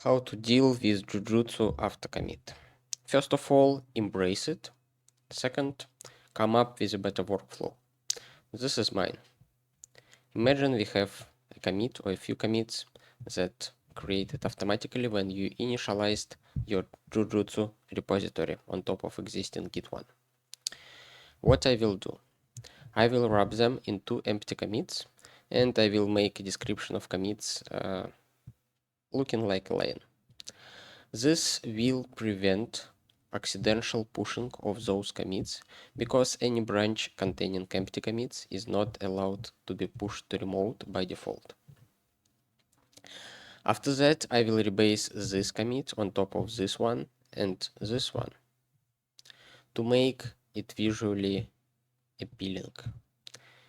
How to deal with Jujutsu after commit. First of all, embrace it. Second, come up with a better workflow. This is mine. Imagine we have a commit or a few commits that created automatically when you initialized your Jujutsu repository on top of existing Git one. What I will do, I will wrap them in two empty commits, and I will make a description of commits looking like a lane. This will prevent accidental pushing of those commits, because any branch containing empty commits is not allowed to be pushed to remote by default. After that, I will rebase this commit on top of this one and this one to make it visually appealing.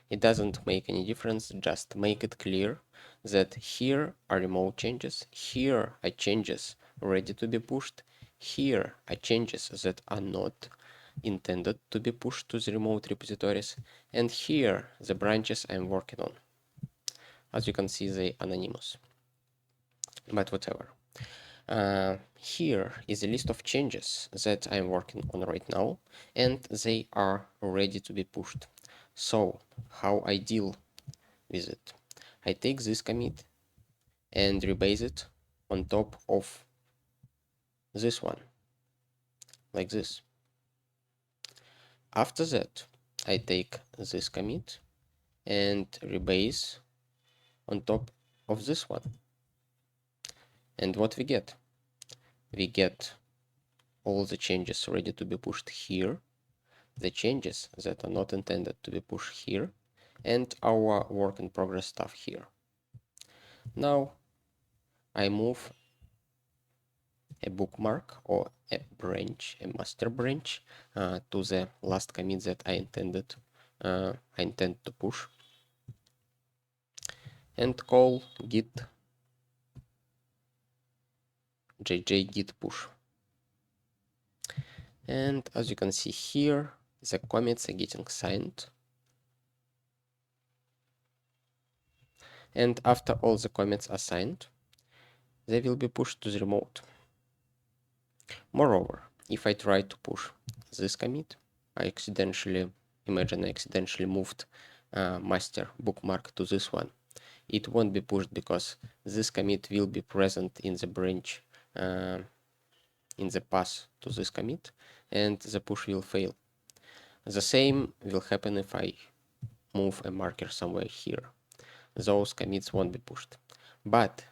It doesn't make any difference, just make it clear that here are remote changes, here are changes ready to be pushed, here are changes that are not intended to be pushed to the remote repositories, and here the branches I'm working on. As you can see, they anonymous, but whatever. Here is a list of changes that I'm working on right now, and they are ready to be pushed. So how I deal with it? I take this commit and rebase it on top of this one, like this. After that, I take this commit and rebase on top of this one. And what we get? We get all the changes ready to be pushed here, the changes that are not intended to be pushed here, and our work in progress stuff here. Now I move a bookmark or a branch, a master branch, to the last commit that I intend to push, and call git jj git push. And as you can see here, the commits are getting signed. And after all the commits are signed, they will be pushed to the remote. Moreover, if I try to push this commit, I accidentally moved master bookmark to this one. It won't be pushed because this commit will be present in the branch, in the path to this commit, and the push will fail. The same will happen if I move a marker somewhere here. Those commits won't be pushed, but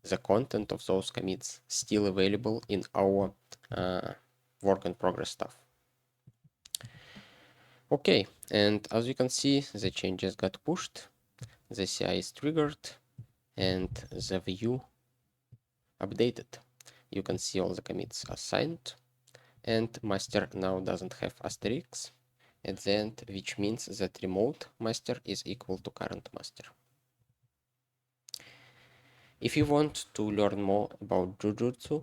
the content of those commits still available in our work in progress stuff. Okay, and as you can see, the changes got pushed, the CI is triggered, and the view updated. You can see all the commits are signed, and master now doesn't have asterisks at the end, which means that remote master is equal to current master. If you want to learn more about Jujutsu,